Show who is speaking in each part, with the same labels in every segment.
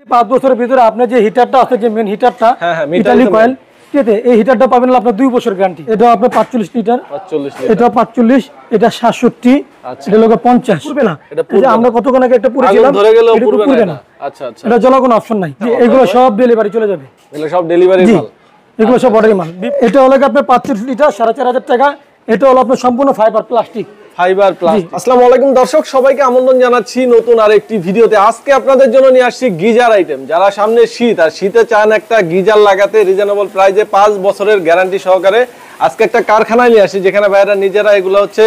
Speaker 1: 5 বছরের ভিতরে আপনি যে হিটারটা আছে, যে মেন হিটারটা ইতালি কয়েল, ঠিক আছে, এই হিটারটা পাবেন আপনার 2 বছর গ্যারান্টি। এটা আপনার 45 লিটার, এটা 45, এটা 67, এটা লোক 50 পুরবে না। এই যে আমরা কতক্ষণ আগে একটা পুরেছিলাম,
Speaker 2: ধরে গেলেও
Speaker 1: পুরবে না।
Speaker 2: আচ্ছা আচ্ছা,
Speaker 1: এটা জ্বলা কোনো অপশন নাই। এগুলো সব ডেলিভারি চলে যাবে,
Speaker 2: এগুলো সব ডেলিভারি মাল,
Speaker 1: এগুলো সব অর্ডারি মাল। এটা হলো আপনার 35 লিটার 4500 টাকা। এটা হলো আপনার সম্পূর্ণ ফাইবার প্লাস্টিক।
Speaker 2: আসসালামু আলাইকুম দর্শক, সবাইকে আমন্ত্রণ জানাচ্ছি নতুন আরেকটি ভিডিওতে। আজকে আপনাদের জন্য নিয়ে আসছি গিজার আইটেম। যারা সামনে শীত, আর শীতে চান একটা গিজার লাগাতে রিজনেবল প্রাইসে 5 বছরের গ্যারান্টি সহকারে, আজকে একটা কারখানায় নিয়ে আসি যেখানে ভাইরা নিজেরা এগুলো হচ্ছে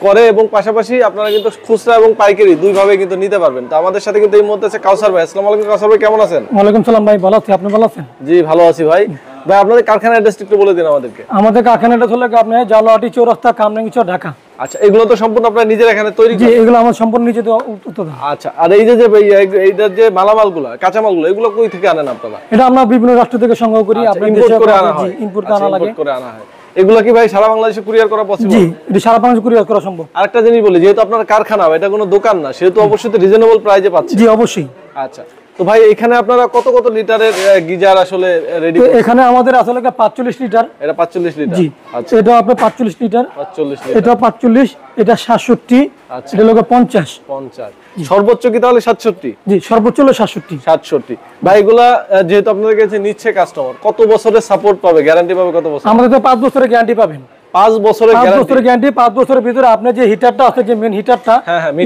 Speaker 2: করে, এবং পাশাপাশি আপনারা কিন্তু খুচরা এবং পাইকারি দুইভাবে কিন্তু নিতে পারবেন। তো আমাদের সাথে কিন্তু এই মুহূর্তে আছে কাউসার ভাই। আসসালামু আলাইকুম কাউসার ভাই, কেমন আছেন?
Speaker 1: ওয়ালাইকুম সালাম ভাই, ভালো আছি, আপনি ভালো আছেন?
Speaker 2: জি ভালো আছি ভাই। ভাই আপনাদের কারখানার অ্যাড্রেসটা একটু বলে দিন আমাদেরকে।
Speaker 1: আমাদের কারখানাটা হলো আপনি জালাহাটি চৌরাস্তা, কামরাঙ্গীরচর, ঢাকা।
Speaker 2: আচ্ছা, এগুলো তো সম্পূর্ণ আপনারা নিজেরা এখানে তৈরি করেন?
Speaker 1: জি, এগুলো আমার সম্পূর্ণ নিজে উৎপাদন।
Speaker 2: আচ্ছা, আর এই যে এইটার যে মালামালগুলো, কাঁচামালগুলো, এগুলো কই থেকে আনেন আপনারা?
Speaker 1: এটা আমরা বিভিন্ন রাষ্ট্র থেকে সংগ্রহ করি,
Speaker 2: আপনাদের ইম্পোর্ট করে আনা হয়।
Speaker 1: ইম্পোর্ট আনা লাগে,
Speaker 2: ইম্পোর্ট করে আনা হয়। এগুলো কি ভাই সারা বাংলাদেশে কুরিয়ার করা পসিবল?
Speaker 1: জি, এটা সারা বাংলাদেশে কুরিয়ার করা সম্ভব।
Speaker 2: আরেকটা জিনিস বলি, যেহেতু আপনার কারখানা, এটা কোনো দোকান না, সেহেতু অবশ্যই রিজনেবল প্রাইসে পাচ্ছেন।
Speaker 1: জি অবশ্যই।
Speaker 2: আচ্ছা, তো ভাই এখানে আপনারা কত কত লিটারের গিজার আসলে রেডি?
Speaker 1: এখানে আমাদের আসলে 45 লিটার।
Speaker 2: এটা 45 লিটার।
Speaker 1: জি,
Speaker 2: আচ্ছা,
Speaker 1: এটা আপনার 45 লিটার,
Speaker 2: 45 লিটার,
Speaker 1: এটা 45, এটা 67,
Speaker 2: আচ্ছা,
Speaker 1: এটা লোকে 50।
Speaker 2: সর্বোচ্চ কি তাহলে 67?
Speaker 1: জি, সর্বোচ্চ হলো 67।
Speaker 2: ভাই এগুলা যেহেতু আপনাদের কাছে নিচ্ছে কাস্টমার, কত বছরের সাপোর্ট পাবে, গ্যারান্টি পাবে কত বছর?
Speaker 1: আমাদের তো 5 বছরের গ্যারান্টি পাবেন।
Speaker 2: 5 বছরের
Speaker 1: গ্যারান্টি। 5 বছরের ভিতরে আপনি যে হিটারটা আছে, যে মেন হিটারটা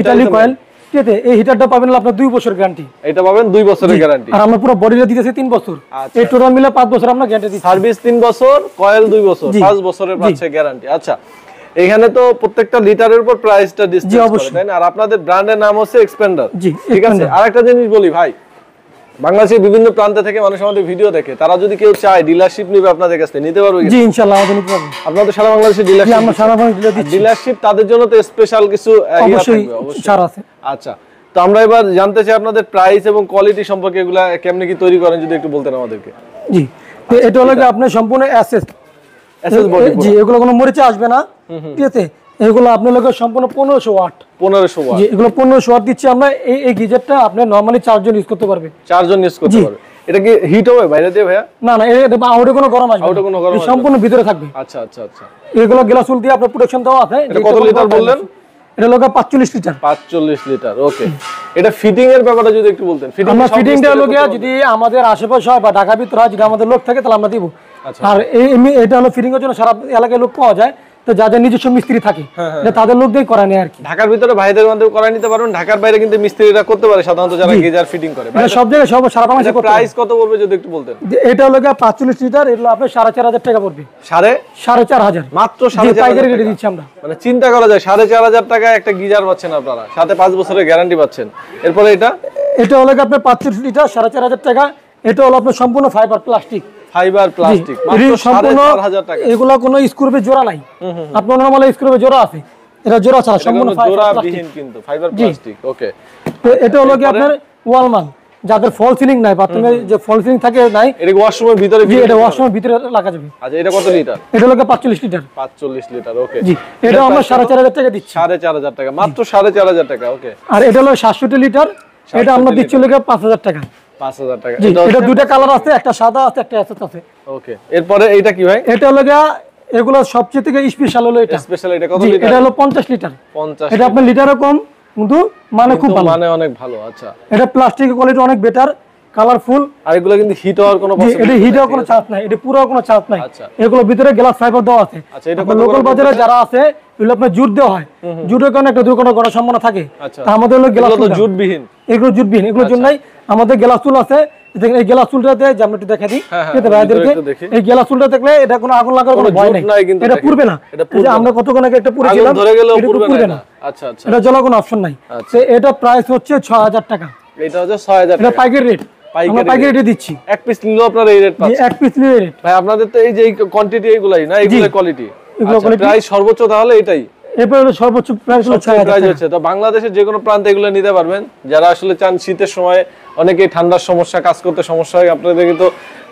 Speaker 1: ইতালি কয়েল, ঠিক আছে, এই হিটারটা পাবেন আপনার 2 বছর গ্যারান্টি।
Speaker 2: এটা পাবেন 2 বছরের গ্যারান্টি।
Speaker 1: আর আমরা পুরো বডিটা দিতেছি 3 বছর। এই টোটাল মিলে 5 বছর আমরা গ্যারান্টি দিচ্ছি।
Speaker 2: সার্ভিস 3 বছর, কয়েল 2 বছর, 5 বছরের পাচ্ছে গ্যারান্টি। আচ্ছা, এখানে তো প্রত্যেকটা লিটারের উপর প্রাইসটা ডিসপ্লে করে, তাই না? আর আপনাদের ব্র্যান্ডের নাম হচ্ছে এক্সপেন্ডার। ঠিক আছে, আরেকটা জিনিস বলি ভাই, বাংলাদেশের বিভিন্ন প্রান্ত থেকে মানুষ আমাদের ভিডিও দেখে, তারা যদি কেউ চায় ডিলারশিপ নিবে আপনাদের কাছ থেকে, নিতে পারবে?
Speaker 1: জি ইনশাআল্লাহ আমাদের নিতে পারবে।
Speaker 2: আপনাদের সারা বাংলাদেশে ডিলারশিপ?
Speaker 1: আমরা সারা বাংলাদেশে
Speaker 2: ডিলারশিপ, তাদের জন্য তো স্পেশাল কিছু
Speaker 1: অবশ্যই ছাড় আছে।
Speaker 2: আচ্ছা, তো আমরা এবার জানতে চাই আপনাদের প্রাইস এবং কোয়ালিটি সম্পর্কে, এগুলা কেমনে কি তৈরি করেন যদি একটু বলতেন আমাদেরকে।
Speaker 1: জি, এটা হলো আপনার সম্পূর্ণ এসএস
Speaker 2: বডি।
Speaker 1: জি, এগুলো কোনো মরিচা আসবে না, ঠিক আছে। এগুলো আপনার লোক সম্পূর্ণ 1500 ওয়াট।
Speaker 2: 1500 ওয়াট।
Speaker 1: জি, এগুলো 1500 ওয়াট দিচ্ছি আমরা। এই গিজারটা আপনি নরমালি 4 জন ইউজ করতে পারবে।
Speaker 2: 4 জন ইউজ করতে পারবে। এটা কি হিট হবে বাইরে দিয়ে ভাইয়া?
Speaker 1: না না, এটা আউটে কোনো গরম আসবে না, সম্পূর্ণ ভিতরে থাকবে।
Speaker 2: আচ্ছা আচ্ছা আচ্ছা,
Speaker 1: এগুলো গ্লাস উল দিয়ে আপনার প্রোটেকশন দেওয়া আছে।
Speaker 2: এটা কত লিটার বললেন?
Speaker 1: এটা লোক 45 লিটার।
Speaker 2: 45 লিটার, ওকে। এটা ফিটিং এর ব্যাপারটা যদি একটু বলতেন।
Speaker 1: ফিটিংটা হলো যদি আমাদের আশেপাশে হয় বা ঢাকা ভিতরে হয়, যদি আমাদের লোক থাকে তাহলে আমরা দিব। আর এটা হলো ফিটিং এর জন্য সারা এলাকায় লোক পাওয়া যায়, তো যাদের নিজস্ব মিস্ত্রি থাকে তাদের লোক দিয়ে করা নেই আর কি।
Speaker 2: ঢাকার ভিতরে ভাইদের মাধ্যমে করাই নিতে পারবেন, ঢাকার বাইরে কিন্তু মিস্ত্রিরা করতে পারে সাধারণত, যারা গিজার ফিটিং করে।
Speaker 1: সব জায়গায় সব সারা বাংলাদেশে করতে।
Speaker 2: প্রাইস কত পড়বে যদি একটু বলতেন?
Speaker 1: এটা হলো 45 লিটার, এগুলো আপনার 4500 টাকা পড়বে।
Speaker 2: 4500? মাত্র 4500
Speaker 1: রেটে দিচ্ছি আমরা।
Speaker 2: মানে চিন্তা করা যায় 4500 টাকায় একটা গিজার পাচ্ছেন আপনারা, সাথে 5 বছরের গ্যারান্টি পাচ্ছেন। এরপরে
Speaker 1: এটা হলো আপনার 35 লিটার 4500 টাকা। এটা হলো আপনার সম্পূর্ণ ফাইবার প্লাস্টিক।
Speaker 2: মাত্র 4500 টাকা।
Speaker 1: এগুলা কোনো স্ক্রুবে জোড়া নাই, আপনার নরমাল স্ক্রুবে জোড়া আছে, এটা জোড়া ছাড়া সম্পূর্ণ
Speaker 2: জোড়া বিহীন কিন্তু ফাইবার প্লাস্টিক। ওকে,
Speaker 1: তো এটা হলো কি আপনার ওয়ালমান, যাদের ফল সিলিং নাই, বাথরুমে যে ফল সিলিং থাকে নাই,
Speaker 2: এটা ওয়াশরুমের ভিতরে,
Speaker 1: এটা ওয়াশরুমের ভিতরে লাগা যাবে।
Speaker 2: আচ্ছা, এটা কত লিটার?
Speaker 1: এটা হলো 45 লিটার।
Speaker 2: 45 লিটার, ওকে।
Speaker 1: জি, এটা আমরা 4500 টাকা দিচ্ছি।
Speaker 2: 4500 টাকা, মাত্র 4500 টাকা, ওকে।
Speaker 1: আর এটা হলো 67 লিটার, এটা আমরা দিচ্ছি হলো 5000 টাকা।
Speaker 2: 5000 টাকা।
Speaker 1: এটা দুটো কালার আছে, একটা সাদা আছে, একটা এসএস আছে।
Speaker 2: ওকে, এরপরে এইটা কি ভাই?
Speaker 1: এটা হলো এগুলো সবচেয়ে থেকে স্পেশাল হলো এটা।
Speaker 2: স্পেশাল এটা কত লিটার?
Speaker 1: এটা হলো 50 লিটার।
Speaker 2: 50।
Speaker 1: এটা আপনার লিটারও কম, কিন্তু মানে খুব ভালো,
Speaker 2: মানে অনেক ভালো। আচ্ছা,
Speaker 1: এটা প্লাস্টিকের কোয়ালিটি অনেক বেটার, কালারফুল।
Speaker 2: আর এগুলো কিন্তু হিট হওয়ার কোনো পসিবিলিটি?
Speaker 1: এটা হিট হওয়ার কোনো চান্স নাই, এটা পুরো কোনো চান্স নাই। এগুলো ভিতরে গ্লাস ফাইবার দেওয়া আছে।
Speaker 2: আচ্ছা, এটা
Speaker 1: লোকাল বাজারে যারা আছে এগুলো আপনার জুট দেওয়া হয়, জুটের কারণে একটা দুর্ঘটনা ঘটার সম্ভাবনা থাকে। তা আমাদের হলো গ্লাস
Speaker 2: জুটবিহীন,
Speaker 1: এগুলো জুটবিহীন, এগুলোর জন্যই আমাদের গ্লাস টুল আছে। দেখেন এই গ্লাস টুলটাতে আমরা একটু দেখা দিই ভাইদেরকে। এই গ্লাস টুলটা দেখলে এটা কোনো আগুন লাগার কোনো ভয় নাই, এটা পুড়বে না। এই যে আমরা কতক্ষণ আগে একটা পুড়েছিলাম,
Speaker 2: ধরে গেলেও
Speaker 1: পুড়বে না।
Speaker 2: আচ্ছা আচ্ছা,
Speaker 1: এটা জ্বলা কোনো অপশন নাই। তো এটা প্রাইস হচ্ছে 6000 টাকা।
Speaker 2: এটা হচ্ছে 6000 টাকা,
Speaker 1: এটা পাইকারি রেট, আমরা পাইকারি রেটে দিচ্ছি।
Speaker 2: এক পিস নিলেও আপনারা এই রেট পাচ্ছেন।
Speaker 1: এক পিস নিলে রেট।
Speaker 2: ভাই আপনাদের তো এই যে কোয়ান্টিটি এগুলাই না, এগুলাই কোয়ালিটি। আচ্ছা, প্রাইস সর্বোচ্চ তাহলে এটাই?
Speaker 1: এরপরে সর্বোচ্চ প্রাইস হলো 6000
Speaker 2: হচ্ছে। তো বাংলাদেশের যে কোনো প্রান্তে এগুলো নিতে পারবেন, যারা আসলে চান শীতের সময় অনেকেই ঠান্ডার সমস্যা, কাজ করতে সমস্যা হয়, আপনাদের কিন্তু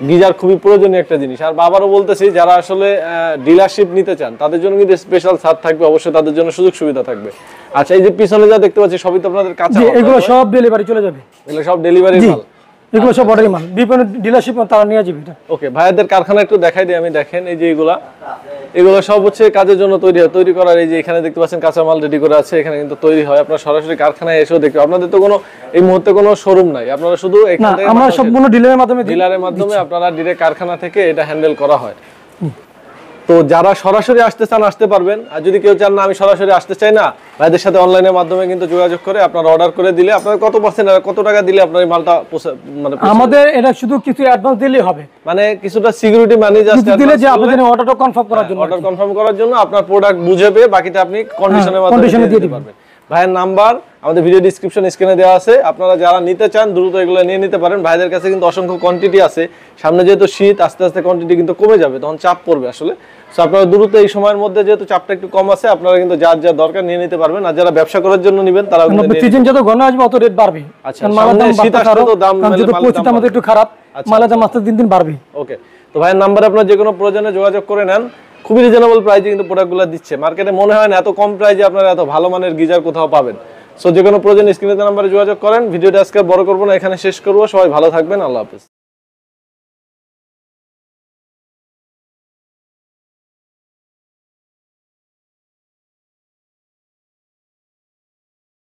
Speaker 2: গিজার খুবই প্রয়োজনীয় একটা জিনিস। আর বাবারও বলতেছি, যারা আসলে ডিলারশিপ নিতে চান তাদের জন্য কিন্তু স্পেশাল ছাড় থাকবে, অবশ্যই তাদের জন্য সুযোগ সুবিধা থাকবে। আচ্ছা, এই যে পিছনে যা দেখতে পাচ্ছি সবই তো আপনাদের কাঁচা মাল?
Speaker 1: এগুলো সব ডেলিভারি চলে যাবে,
Speaker 2: এগুলো সব ডেলিভারি মাল।
Speaker 1: এগুলো সব অর্ডারি মাল, বিভিন্ন ডিলারশিপ তারা নিয়ে যাবে এটা।
Speaker 2: ওকে, ভাইয়াদের কারখানা একটু দেখাই দিই আমি। দেখেন এই যে এগুলো সব হচ্ছে কাজের জন্য তৈরি করার। এই যে এখানে দেখতে পাচ্ছেন কাঁচা মাল রেডি করা আছে, এখানে কিন্তু তৈরি হয়। আপনারা সরাসরি কারখানায় এসেও দেখতে, আপনাদের তো কোনো এই মুহূর্তে কোনো শোরুম নাই, আপনারা শুধু এখান থেকে
Speaker 1: আমরা সম্পূর্ণ ডিলারের মাধ্যমে
Speaker 2: আপনারা ডিরেক্ট কারখানা থেকে এটা হ্যান্ডেল করা হয়। তো যারা সরাসরি আসতে চান আসতে পারবেন, আর যদি কেউ চান না আমি সরাসরি আসতে চাই না, ভাইদের সাথে অনলাইনের মাধ্যমে কিন্তু যোগাযোগ করে আপনারা অর্ডার করে দিলে আপনারা কত টাকা দিলে আপনার এই মালটা মানে
Speaker 1: আমাদের এটা শুধু কিছু অ্যাডভান্স দিলেই হবে,
Speaker 2: মানে কিছুটা সিকিউরিটি মানি জাস্ট
Speaker 1: দিলে যে আপনাদের অর্ডারটা কনফার্ম করার জন্য,
Speaker 2: অর্ডার কনফার্ম করার জন্য আপনার প্রোডাক্ট বুঝে পেয়ে বাকিটা আপনি কন্ডিশনের মাধ্যমে দিয়ে দিতে পারবেন। ভাইয়ের নাম্বার আমাদের ভিডিও ডেসক্রিপশন স্ক্রিনে দেওয়া আছে, আপনারা যারা নিতে চান দ্রুত এগুলো নিয়ে নিতে পারেন। ভাইদের কাছে কিন্তু অসংখ্য কোয়ান্টিটি আছে, সামনে যেহেতু শীত আস্তে আস্তে কোয়ান্টিটি কিন্তু কমে যাবে, তখন চাপ পড়বে আসলে। সো আপনারা দ্রুত এই সময়ের মধ্যে যেহেতু চাপটা একটু কম আছে, আপনারা কিন্তু যার যা দরকার নিয়ে নিতে পারবেন। আর যারা ব্যবসা করার জন্য নেবেন তারা
Speaker 1: সিজন যত ঘন আসবে অত রেট বাড়বে।
Speaker 2: আচ্ছা, শীত আসলে তো দাম
Speaker 1: পরিস্থিতি আমাদের একটু খারাপ, মালের দাম আস্তে দিন দিন বাড়বে।
Speaker 2: ওকে, তো ভাইয়ের নাম্বারে আপনারা যে কোনো প্রয়োজনে যোগাযোগ করে নেন। খুবই রিজনেবল প্রাইসে কিন্তু প্রোডাক্টগুলো দিচ্ছে, মার্কেটে মনে হয় না এত কম প্রাইসে আপনারা এত ভালো মানের গিজার কোথাও পাবেন। সো যে কোনো প্রয়োজনে স্ক্রিনে নাম্বারে যোগাযোগ করেন। ভিডিওটা আজকে বড় করবো না, এখানে শেষ করবো। সবাই ভালো থাকবেন, আল্লাহ হাফেজ।